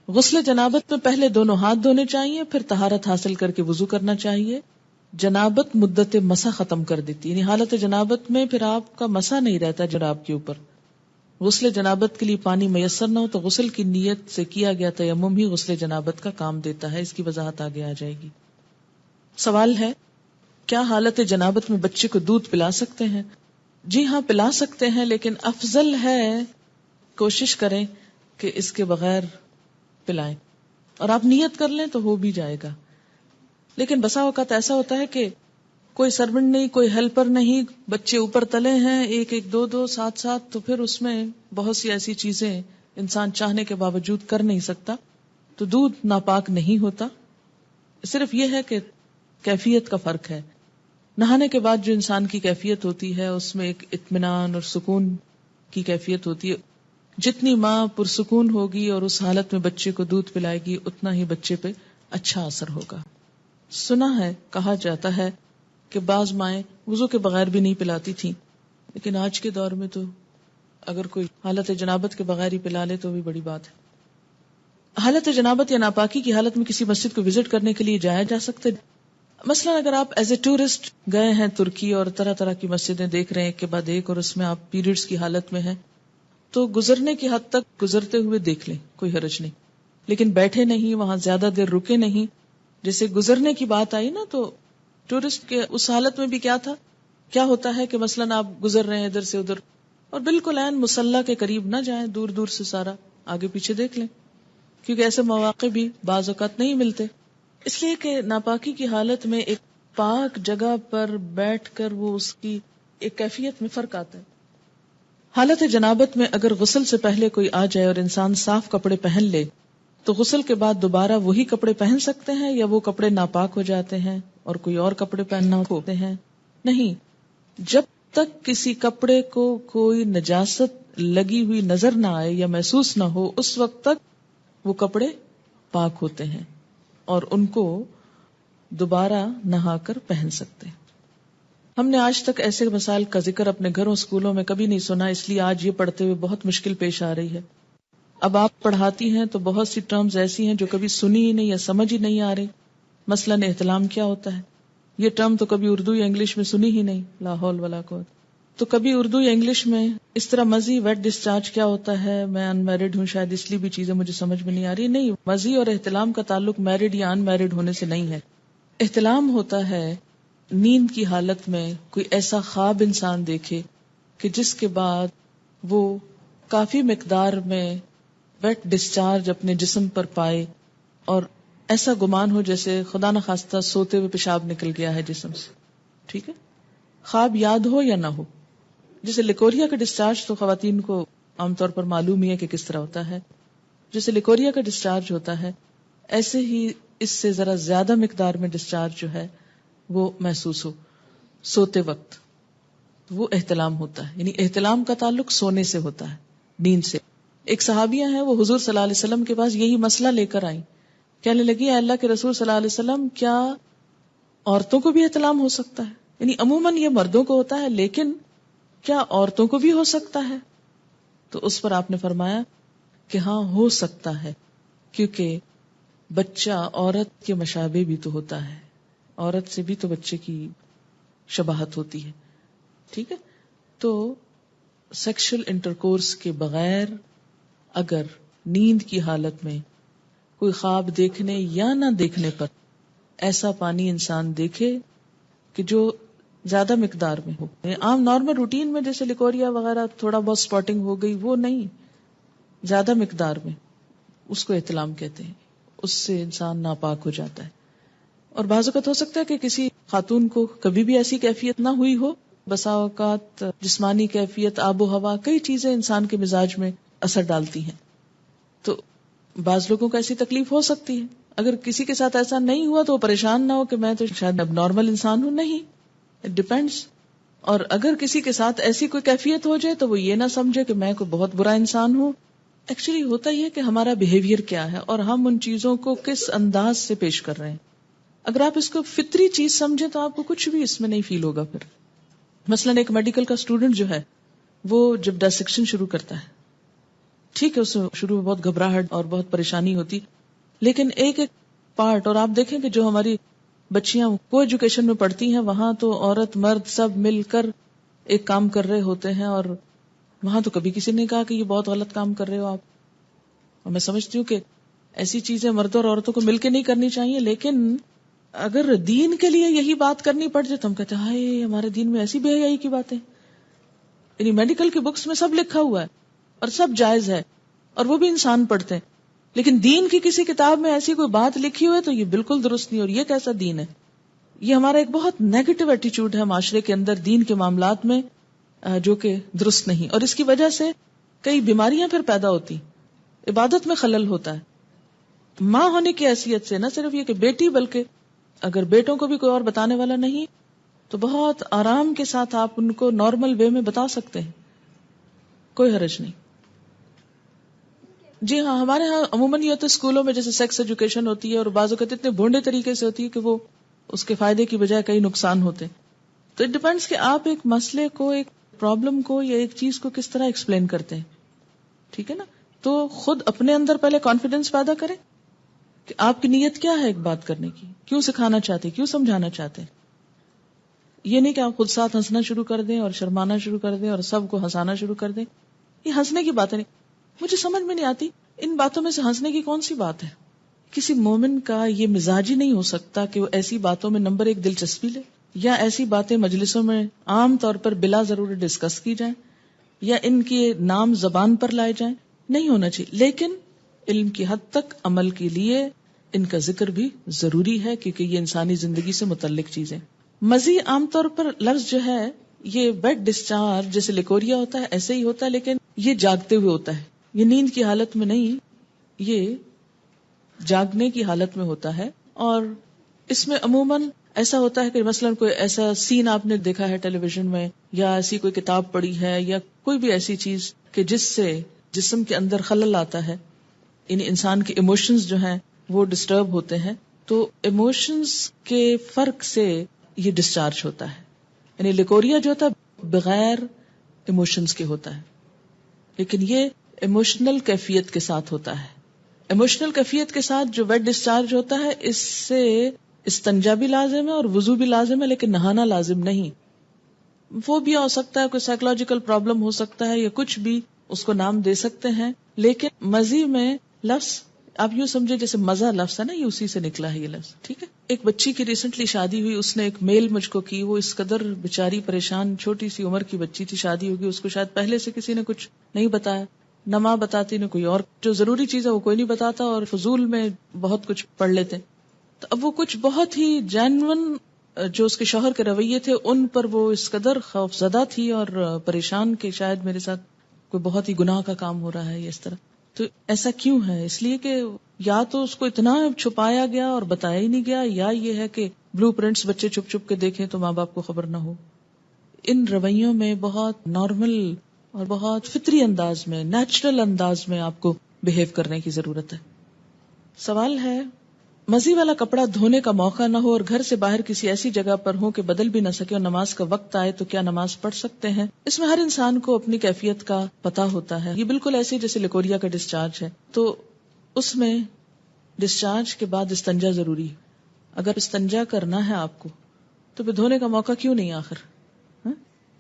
غسل جنابت میں پہلے دونوں ہاتھ دھونے چاہیے، پھر طہارت حاصل کر کے وضو کرنا چاہیے. جنابت مدت مسح ختم کر دیتی، یعنی حالت جنابت میں پھر آپ کا مسح نہیں رہتا جناب کے اوپر. غسل جنابت کے لیے پانی میسر نہ ہو تو غسل کی نیت سے کیا گیا تیمم ہی غسل جنابت کا کام دیتا ہے. اس کی وضاحت آگے آ جائے گی. سوال ہے، کیا حالت جنابت میں بچے کو دودھ پلا سکتے ہیں؟ جی ہاں، پلا سکتے ہیں، لیکن افضل ہے کوشش کریں کہ اس کے بغیر پلائیں، اور آپ نیت کر لیں تو ہو بھی جائے گا. لیکن بسا اوقات ایسا ہوتا ہے کہ کوئی سرونٹ نہیں، کوئی ہیلپر نہیں، بچے اوپر تلے ہیں، ایک ایک دو دو ساتھ ساتھ، تو پھر اس میں بہت سی ایسی چیزیں انسان چاہنے کے باوجود کر نہیں سکتا، تو دودھ ناپاک نہیں ہوتا. صرف یہ ہے کہ کیفیت کا فرق ہے. نہانے کے بعد جو انسان کی کیفیت ہوتی ہے اس میں ایک اطمینان اور سکون کی کیفیت ہوتی ہے. جتنی ماں پرسکون ہوگی اور اس حالت میں بچے کو دودھ پلائے گی اتنا ہی بچے پہ اچھا اثر ہوگا. سنا ہے، کہا جاتا ہے کہ بعض مائیں وضو کے بغیر بھی نہیں پلاتی تھیں، لیکن آج کے دور میں تو اگر کوئی حالت جنابت کے بغیر ہی پلا لے تو بھی بڑی بات ہے. حالت جنابت یا ناپاکی کی حالت میں کسی مسجد کو وزٹ کرنے کے لیے جایا جا سکتا ہے. مثلا اگر آپ ایز اے ٹورسٹ گئے ہیں ترکی اور طرح طرح کی مسجدیں دیکھ رہے ہیں ایک کے بعد ایک، اور اس میں آپ پیریڈز کی حالت میں ہیں، تو گزرنے کی حد تک گزرتے ہوئے دیکھ لیں، کوئی حرج نہیں. لیکن بیٹھے نہیں، وہاں زیادہ دیر رکے نہیں. جیسے گزرنے کی بات آئی نا، تو ٹورسٹ کے اس حالت میں بھی کیا ہوتا ہے کہ مثلاً آپ گزر رہے ہیں ادھر سے ادھر، اور بالکل عین مصلی کے قریب نہ جائیں، دور دور سے سارا آگے پیچھے دیکھ لیں، کیونکہ ایسے مواقع بھی بعض اوقات نہیں ملتے. اس لیے کہ ناپاکی کی حالت میں ایک پاک جگہ پر بیٹھ کر وہ اس کی ایک کیفیت میں فرق آتا ہے. حالت جنابت میں اگر غسل سے پہلے کوئی آ جائے اور انسان صاف کپڑے پہن لے تو غسل کے بعد دوبارہ وہی کپڑے پہن سکتے ہیں یا وہ کپڑے ناپاک ہو جاتے ہیں اور کوئی اور کپڑے پہننا ہوتے ہیں؟ نہیں، جب تک کسی کپڑے کو کوئی نجاست لگی ہوئی نظر نہ آئے یا محسوس نہ ہو اس وقت تک وہ کپڑے پاک ہوتے ہیں اور ان کو دوبارہ نہا کر پہن سکتے ہیں. ہم نے آج تک ایسے مسائل کا ذکر اپنے گھروں اسکولوں میں کبھی نہیں سنا، اس لیے آج یہ پڑھتے ہوئے بہت مشکل پیش آ رہی ہے. اب آپ پڑھاتی ہیں تو بہت سی ٹرمز ایسی ہیں جو کبھی سنی ہی نہیں یا سمجھ ہی نہیں آ رہی. مثلاً احتلام کیا ہوتا ہے؟ یہ ٹرم تو کبھی اردو یا انگلش میں سنی ہی نہیں، لا حول ولا قوت. تو کبھی اردو یا انگلش میں اس طرح مزی ویٹ ڈسچارج کیا ہوتا ہے؟ میں ان میرڈ ہوں، شاید اس لیے بھی چیزیں مجھے سمجھ میں نہیں آ رہی. نہیں، مزی اور احتلام کا تعلق میرڈ یا ان میرڈ ہونے سے نہیں ہے. احتلام ہوتا ہے نیند کی حالت میں کوئی ایسا خواب انسان دیکھے کہ جس کے بعد وہ کافی مقدار میں ویٹ ڈسچارج اپنے جسم پر پائے اور ایسا گمان ہو جیسے خدا نخواستہ سوتے ہوئے پیشاب نکل گیا ہے جسم سے. ٹھیک ہے، خواب یاد ہو یا نہ ہو. جیسے لیکوریا کا ڈسچارج تو خواتین کو عام طور پر معلوم ہی ہے کہ کس طرح ہوتا ہے. جیسے لیکوریا کا ڈسچارج ہوتا ہے ایسے ہی اس سے ذرا زیادہ مقدار میں ڈسچارج جو ہے وہ محسوس ہو سوتے وقت، وہ احتلام ہوتا ہے. یعنی احتلام کا تعلق سونے سے ہوتا ہے، نیند سے. ایک صحابیہ ہیں، وہ حضور صلی اللہ علیہ وسلم کے پاس یہی مسئلہ لے کر آئیں. کہنے لگی، اے اللہ کے رسول صلی اللہ علیہ وسلم، کیا عورتوں کو بھی احتلام ہو سکتا ہے؟ یعنی عموماً یہ مردوں کو ہوتا ہے لیکن کیا عورتوں کو بھی ہو سکتا ہے؟ تو اس پر آپ نے فرمایا کہ ہاں ہو سکتا ہے، کیونکہ بچہ عورت کے مشابہ بھی تو ہوتا ہے، عورت سے بھی تو بچے کی شباہت ہوتی ہے. ٹھیک ہے، تو سیکشل انٹرکورس کے بغیر اگر نیند کی حالت میں کوئی خواب دیکھنے یا نہ دیکھنے پر ایسا پانی انسان دیکھے کہ جو زیادہ مقدار میں ہو، عام نارمل روٹین میں جیسے لیکوریا وغیرہ تھوڑا بہت سپاٹنگ ہو گئی، وہ نہیں، زیادہ مقدار میں، اس کو احتلام کہتے ہیں. اس سے انسان ناپاک ہو جاتا ہے. اور بعض اوقات ہو سکتا ہے کہ کسی خاتون کو کبھی بھی ایسی کیفیت نہ ہوئی ہو. بسا اوقات جسمانی کیفیت، آب و ہوا، کئی چیزیں انسان کے مزاج میں اثر ڈالتی ہیں، تو بعض لوگوں کو ایسی تکلیف ہو سکتی ہے. اگر کسی کے ساتھ ایسا نہیں ہوا تو وہ پریشان نہ ہو کہ میں تو شاید اب نارمل انسان ہوں. نہیں، اٹ ڈیپینڈس. اور اگر کسی کے ساتھ ایسی کوئی کیفیت ہو جائے تو وہ یہ نہ سمجھے کہ میں کوئی بہت برا انسان ہوں. ایکچولی ہوتا یہ کہ ہمارا بیہیویئر کیا ہے اور ہم ان چیزوں کو کس انداز سے پیش کر رہے ہیں. اگر آپ اس کو فطری چیز سمجھیں تو آپ کو کچھ بھی اس میں نہیں فیل ہوگا. پھر مثلاً ایک میڈیکل کا اسٹوڈنٹ جو ہے وہ جب ڈسیکشن شروع کرتا ہے ٹھیک ہے اس میں شروع میں بہت گھبراہٹ اور بہت پریشانی ہوتی، لیکن ایک ایک پارٹ، اور آپ دیکھیں کہ جو ہماری بچیاں کو ایجوکیشن میں پڑھتی ہیں وہاں تو عورت مرد سب مل کر ایک کام کر رہے ہوتے ہیں، اور وہاں تو کبھی کسی نے کہا کہ یہ بہت غلط کام کر رہے ہو آپ. اور میں سمجھتی ہوں کہ ایسی چیزیں مردوں اور عورتوں کو مل کے نہیں کرنی چاہیے، لیکن اگر دین کے لیے یہی بات کرنی پڑ جائے تو ہم کہتے ہیں ہائے ہمارے دین میں ایسی بے حیائی کی باتیں. یعنی میڈیکل کی بکس میں سب لکھا ہوا ہے اور سب جائز ہے اور وہ بھی انسان پڑھتے ہیں، لیکن دین کی کسی کتاب میں ایسی کوئی بات لکھی ہوئی ہے تو یہ بالکل درست نہیں. اور یہ کیسا دین ہے؟ یہ ہمارا ایک بہت نیگیٹو ایٹیچیوڈ ہے معاشرے کے اندر دین کے معاملات میں، جو کہ درست نہیں. اور اس کی وجہ سے کئی بیماریاں پھر پیدا ہوتی، عبادت میں خلل ہوتا ہے. ماں ہونے کی حیثیت سے نہ صرف یہ کہ بیٹی، بلکہ اگر بیٹوں کو بھی کوئی اور بتانے والا نہیں تو بہت آرام کے ساتھ آپ ان کو نارمل وے میں بتا سکتے ہیں، کوئی حرج نہیں. جی ہاں، ہمارے ہاں عموماً یہ ہوتا ہے اسکولوں میں جیسے سیکس ایجوکیشن ہوتی ہے اور بعض اوقات اتنے بھونڈے طریقے سے ہوتی ہے کہ وہ اس کے فائدے کی بجائے کئی نقصان ہوتے ہیں. تو اٹ ڈیپینڈس کہ آپ ایک مسئلے کو، ایک پرابلم کو یا ایک چیز کو کس طرح ایکسپلین کرتے ہیں. ٹھیک ہے نا؟ تو خود اپنے اندر پہلے کانفیڈینس پیدا کریں کہ آپ کی نیت کیا ہے ایک بات کرنے کی، کیوں سکھانا چاہتے، کیوں سمجھانا چاہتے ہیں. یہ نہیں کہ آپ خود ساتھ ہنسنا شروع کر دیں اور شرمانا شروع کر دیں اور سب کو ہنسانا شروع کر دیں. یہ ہنسنے کی باتیں نہیں. مجھے سمجھ میں نہیں آتی ان باتوں میں سے ہنسنے کی کون سی بات ہے. کسی مومن کا یہ مزاج ہی نہیں ہو سکتا کہ وہ ایسی باتوں میں نمبر ایک دلچسپی لے، یا ایسی باتیں مجلسوں میں عام طور پر بلا ضرورت ڈسکس کی جائیں یا ان کے نام زبان پر لائے جائیں. نہیں ہونا چاہیے. لیکن علم کی حد تک عمل کے لیے ان کا ذکر بھی ضروری ہے کیونکہ یہ انسانی زندگی سے متعلق چیزیں. مزی عام طور پر لفظ جو ہے یہ ویٹ ڈسچارج جیسے لیکوریا ہوتا ہے ایسے ہی ہوتا ہے، لیکن یہ جاگتے ہوئے ہوتا ہے. یہ نیند کی حالت میں نہیں، یہ جاگنے کی حالت میں ہوتا ہے. اور اس میں عموماً ایسا ہوتا ہے کہ مثلاً کوئی ایسا سین آپ نے دیکھا ہے ٹیلی ویژن میں، یا ایسی کوئی کتاب پڑھی ہے، یا کوئی بھی ایسی چیز کہ جس سے جسم کے اندر خلل آتا ہے، یعنی انسان کے ایموشنز جو ہیں وہ ڈسٹرب ہوتے ہیں. تو ایموشنز کے فرق سے یہ ڈسچارج ہوتا ہے. یعنی لیکوریا جو ہوتا ہے بغیر ایموشنز کے ہوتا ہے، لیکن یہ ایموشنل کیفیت کے ساتھ ہوتا ہے. ایموشنل کیفیت کے ساتھ جو ویٹ ڈسچارج ہوتا ہے اس سے استنجا بھی لازم ہے اور وضو بھی لازم ہے، لیکن نہانا لازم نہیں. وہ بھی ہو سکتا ہے کوئی سائیکولوجیکل پرابلم ہو سکتا ہے یا کچھ بھی اس کو نام دے سکتے ہیں. لیکن مزی میں لفظ آپ یوں سمجھے جیسے مزہ لفظ ہے نا، یہ اسی سے نکلا ہے یہ لفظ. ٹھیک ہے. ایک بچی کی ریسنٹلی شادی ہوئی، اس نے ایک میل مجھ کو کی، وہ اس قدر بیچاری پریشان، چھوٹی سی عمر کی بچی تھی، شادی ہوگی، اس کو شاید پہلے سے کسی نے کچھ نہیں بتایا، نہ ماں بتاتی نہ کوئی اور، جو ضروری چیز ہے وہ کوئی نہیں بتاتا اور فضول میں بہت کچھ پڑھ لیتے. تو اب وہ کچھ بہت ہی جینون جو اس کے شوہر کے رویے تھے ان پر وہ اس قدر خوف زدہ تھی اور پریشان کہ شاید میرے ساتھ کوئی بہت ہی گناہ کا کام ہو رہا ہے اس طرح. تو ایسا کیوں ہے؟ اس لیے کہ یا تو اس کو اتنا چھپایا گیا اور بتایا ہی نہیں گیا، یا یہ ہے کہ بلو پرنٹس بچے چھپ چھپ کے دیکھیں تو ماں باپ کو خبر نہ ہو. ان رویوں میں بہت نارمل اور بہت فطری انداز میں، نیچرل انداز میں آپ کو بہیو کرنے کی ضرورت ہے. سوال ہے، مزی والا کپڑا دھونے کا موقع نہ ہو اور گھر سے باہر کسی ایسی جگہ پر ہو کہ بدل بھی نہ سکے اور نماز کا وقت آئے تو کیا نماز پڑھ سکتے ہیں؟ اس میں ہر انسان کو اپنی کیفیت کا پتا ہوتا ہے. یہ بالکل ایسے جیسے لیکوریا کا ڈسچارج ہے، تو اس میں ڈسچارج کے بعد استنجا ضروری ہے. اگر استنجا کرنا ہے آپ کو تو پھر دھونے کا موقع کیوں نہیں آخر؟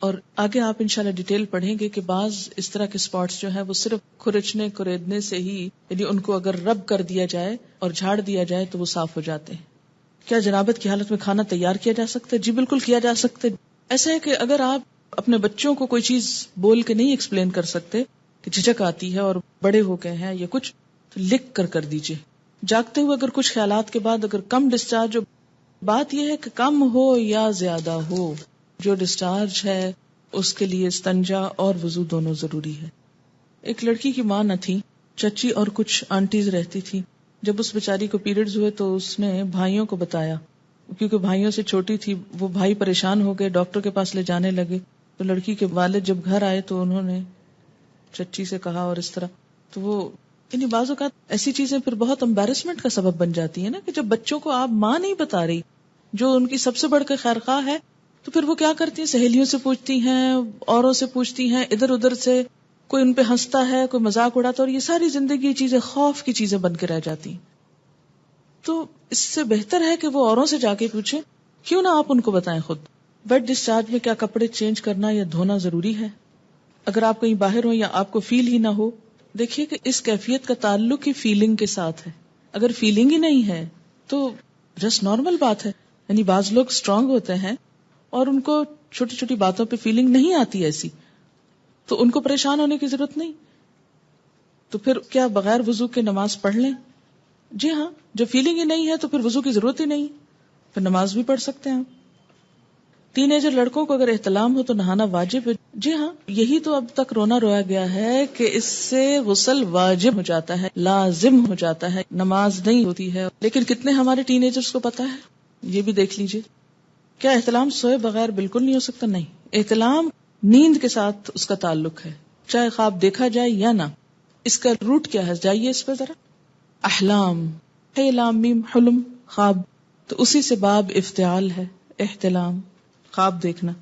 اور آگے آپ انشاءاللہ ڈیٹیل پڑھیں گے کہ بعض اس طرح کے سپاٹس جو ہیں وہ صرف کھرچنے کریدنے سے ہی، یعنی ان کو اگر رب کر دیا جائے اور جھاڑ دیا جائے تو وہ صاف ہو جاتے ہیں. کیا جنابت کی حالت میں کھانا تیار کیا جا سکتا ہے؟ جی بالکل کیا جا سکتا ہے. ایسا ہے کہ اگر آپ اپنے بچوں کو کوئی چیز بول کے نہیں ایکسپلین کر سکتے کہ جھجک آتی ہے اور بڑے ہو گئے ہیں یا کچھ، تو لکھ کر دیجئے. جاگتے ہوئے اگر کچھ خیالات کے بعد اگر کم ڈسچارج، بات یہ ہے کہ کم ہو یا زیادہ ہو، جو ڈسچارج ہے اس کے لیے استنجا اور وضو دونوں ضروری ہے. ایک لڑکی کی ماں نہ تھی، چچی اور کچھ آنٹیز رہتی تھی. جب اس بیچاری کو پیریڈز ہوئے تو اس نے بھائیوں کو بتایا، کیونکہ بھائیوں سے چھوٹی تھی. وہ بھائی پریشان ہو گئے، ڈاکٹر کے پاس لے جانے لگے. تو لڑکی کے والد جب گھر آئے تو انہوں نے چچی سے کہا اور اس طرح. تو وہ یعنی بعض اوقات ایسی چیزیں پھر بہت امبیرسمنٹ کا سبب بن جاتی ہیں نا، کہ جب بچوں کو آپ ماں نہیں بتا رہی جو ان کی سب سے بڑھ کے خیرخواہ ہے، تو پھر وہ کیا کرتی ہیں، سہیلیوں سے پوچھتی ہیں، اوروں سے پوچھتی ہیں، ادھر ادھر سے کوئی ان پہ ہنستا ہے، کوئی مذاق اڑاتا ہے، اور یہ ساری زندگی یہ چیزیں خوف کی چیزیں بن کے رہ جاتی ہیں. تو اس سے بہتر ہے کہ وہ اوروں سے جا کے پوچھیں، کیوں نہ آپ ان کو بتائیں خود. بیڈ ڈسچارج میں کیا کپڑے چینج کرنا یا دھونا ضروری ہے؟ اگر آپ کہیں باہر ہو یا آپ کو فیل ہی نہ ہو، دیکھیے کہ اس کیفیت کا تعلق ہی فیلنگ کے ساتھ ہے. اگر فیلنگ ہی نہیں ہے تو جسٹ نارمل بات ہے. یعنی بعض لوگ اسٹرانگ ہوتے ہیں اور ان کو چھوٹی چھوٹی باتوں پہ فیلنگ نہیں آتی ایسی، تو ان کو پریشان ہونے کی ضرورت نہیں. تو پھر کیا بغیر وضو کے نماز پڑھ لیں؟ جی ہاں، جب فیلنگ ہی نہیں ہے تو پھر وضو کی ضرورت ہی نہیں، پھر نماز بھی پڑھ سکتے ہیں. ٹین ایجر لڑکوں کو اگر احتلام ہو تو نہانا واجب ہے. جی ہاں، یہی تو اب تک رونا رویا گیا ہے کہ اس سے غسل واجب ہو جاتا ہے، لازم ہو جاتا ہے، نماز نہیں ہوتی ہے. لیکن کتنے ہمارے ٹین ایجرز کو پتا ہے؟ یہ بھی دیکھ لیجئے. کیا احتلام سوئے بغیر بالکل نہیں ہو سکتا؟ نہیں، احتلام نیند کے ساتھ اس کا تعلق ہے، چاہے خواب دیکھا جائے یا نہ. اس کا روٹ کیا ہے؟ جائیے اس پہ ذرا. احلام، لام میم حلم، خواب. تو اسی سے باب افتعال ہے، احتلام، خواب دیکھنا.